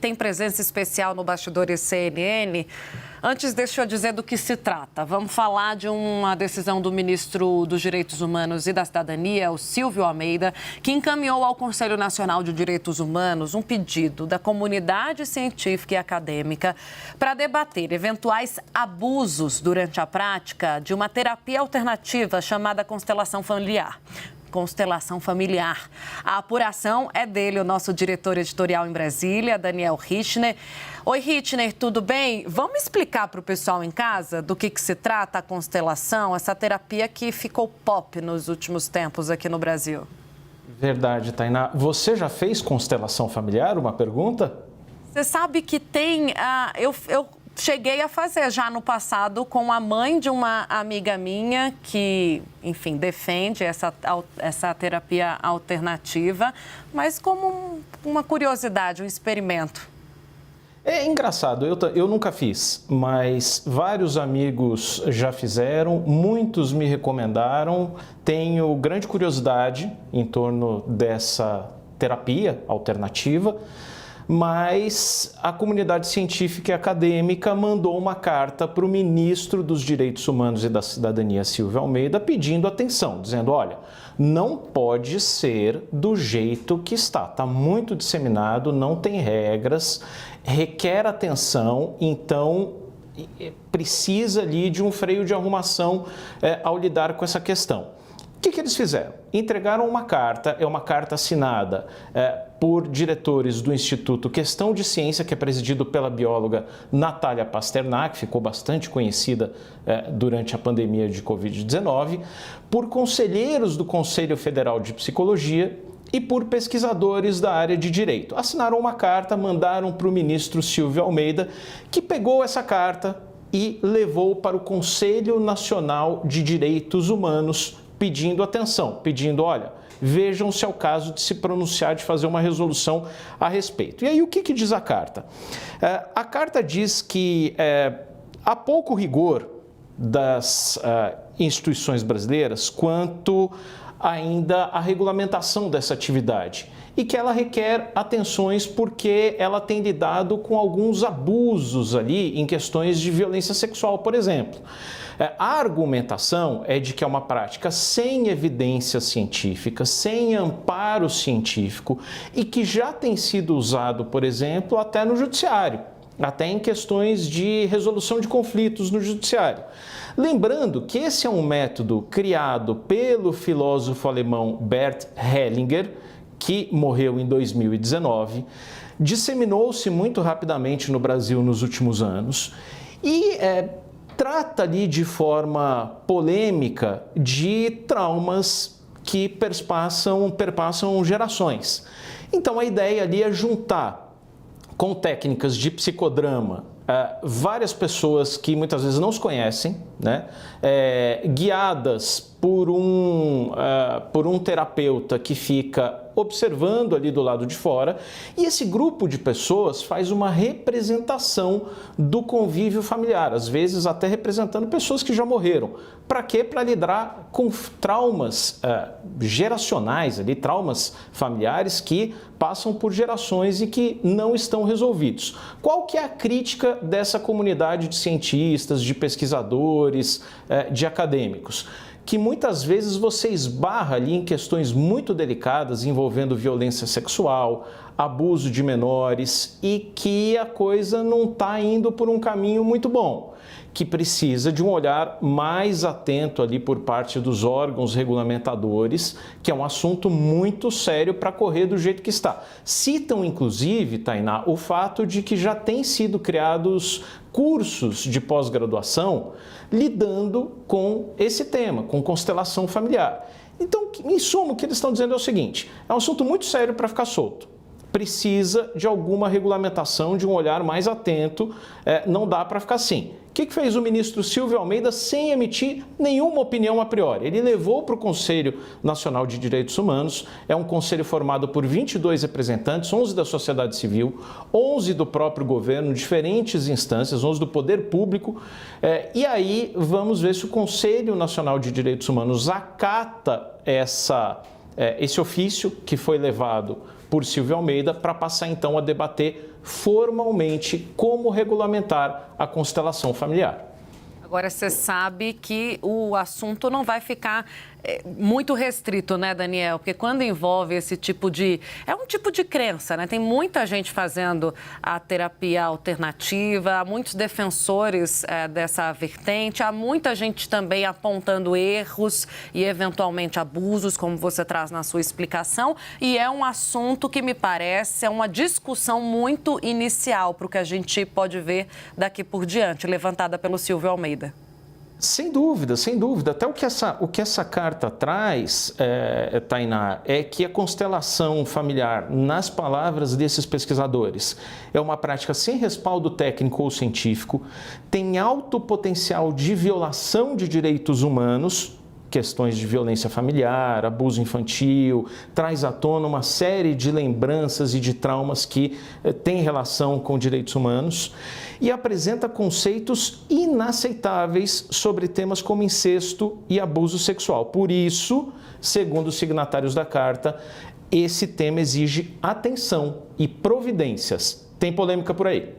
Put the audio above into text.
tem presença especial no Bastidores CNN. Antes, deixa eu dizer do que se trata. Vamos falar de uma decisão do ministro dos Direitos Humanos e da Cidadania, o Silvio Almeida, que encaminhou ao Conselho Nacional de Direitos Humanos um pedido da comunidade científica e acadêmica para debater eventuais abusos durante a prática de uma terapia alternativa chamada constelação familiar. A apuração é dele, o nosso diretor editorial em Brasília, Daniel Richner. Oi, Richner, tudo bem? Vamos explicar para o pessoal em casa do que se trata a constelação, essa terapia que ficou pop nos últimos tempos aqui no Brasil. Verdade, Tainá. Você já fez constelação familiar? Uma pergunta? Você sabe que tem... Eu cheguei a fazer já no passado com a mãe de uma amiga minha que, enfim, defende essa terapia alternativa, mas como uma curiosidade, um experimento. É engraçado, eu nunca fiz, mas vários amigos já fizeram, muitos me recomendaram, tenho grande curiosidade em torno dessa terapia alternativa, mas a comunidade científica e acadêmica mandou uma carta para o ministro dos Direitos Humanos e da Cidadania, Silvio Almeida, pedindo atenção, dizendo, olha, não pode ser do jeito que está muito disseminado, não tem regras, requer atenção, então precisa ali de um freio de arrumação ao lidar com essa questão. O que eles fizeram? Entregaram uma carta, é uma carta assinada por diretores do Instituto Questão de Ciência, que é presidido pela bióloga Natália Pasternak, ficou bastante conhecida durante a pandemia de Covid-19, por conselheiros do Conselho Federal de Psicologia e por pesquisadores da área de direito. Assinaram uma carta, mandaram para o ministro Silvio Almeida, que pegou essa carta e levou para o Conselho Nacional de Direitos Humanos, pedindo atenção, pedindo, olha, vejam se é o caso de se pronunciar, de fazer uma resolução a respeito. E aí o que diz a carta? A carta diz que há pouco rigor das instituições brasileiras quanto ainda à regulamentação dessa atividade e que ela requer atenções porque ela tem lidado com alguns abusos ali em questões de violência sexual, por exemplo. A argumentação é de que é uma prática sem evidência científica, sem amparo científico e que já tem sido usado, por exemplo, até no judiciário, até em questões de resolução de conflitos no judiciário. Lembrando que esse é um método criado pelo filósofo alemão Bert Hellinger, que morreu em 2019, disseminou-se muito rapidamente no Brasil nos últimos anos e trata ali de forma polêmica de traumas que perpassam gerações. Então a ideia ali é juntar com técnicas de psicodrama várias pessoas que muitas vezes não se conhecem, né? Guiadas por um terapeuta que fica observando ali do lado de fora, e esse grupo de pessoas faz uma representação do convívio familiar, às vezes até representando pessoas que já morreram. Para quê? Para lidar com traumas geracionais, ali, traumas familiares que passam por gerações e que não estão resolvidos. Qual que é a crítica dessa comunidade de cientistas, de pesquisadores, de acadêmicos? Que muitas vezes você esbarra ali em questões muito delicadas envolvendo violência sexual, abuso de menores e que a coisa não está indo por um caminho muito bom, que precisa de um olhar mais atento ali por parte dos órgãos regulamentadores, que é um assunto muito sério para correr do jeito que está. Citam, inclusive, Tainá, o fato de que já têm sido criados cursos de pós-graduação lidando com esse tema, com constelação familiar. Então, em suma, o que eles estão dizendo é o seguinte, é um assunto muito sério para ficar solto. Precisa de alguma regulamentação, de um olhar mais atento, não dá para ficar assim. O que fez o ministro Silvio Almeida sem emitir nenhuma opinião a priori? Ele levou para o Conselho Nacional de Direitos Humanos, é um conselho formado por 22 representantes, 11 da sociedade civil, 11 do próprio governo, diferentes instâncias, 11 do poder público, e aí vamos ver se o Conselho Nacional de Direitos Humanos acata esse ofício que foi levado por Silvio Almeida para passar então a debater formalmente como regulamentar a constelação familiar. Agora, você sabe que o assunto não vai ficar muito restrito, né, Daniel? Porque quando envolve esse tipo de... É um tipo de crença, né? Tem muita gente fazendo a terapia alternativa, há muitos defensores dessa vertente, há muita gente também apontando erros e, eventualmente, abusos, como você traz na sua explicação. E é um assunto que, me parece, é uma discussão muito inicial para o que a gente pode ver daqui por diante, levantada pelo Silvio Almeida. Sem dúvida, sem dúvida. Até o que essa carta traz, Tainá, é que a constelação familiar, nas palavras desses pesquisadores, é uma prática sem respaldo técnico ou científico, tem alto potencial de violação de direitos humanos, questões de violência familiar, abuso infantil, traz à tona uma série de lembranças e de traumas que têm relação com direitos humanos e apresenta conceitos inaceitáveis sobre temas como incesto e abuso sexual. Por isso, segundo os signatários da carta, esse tema exige atenção e providências. Tem polêmica por aí.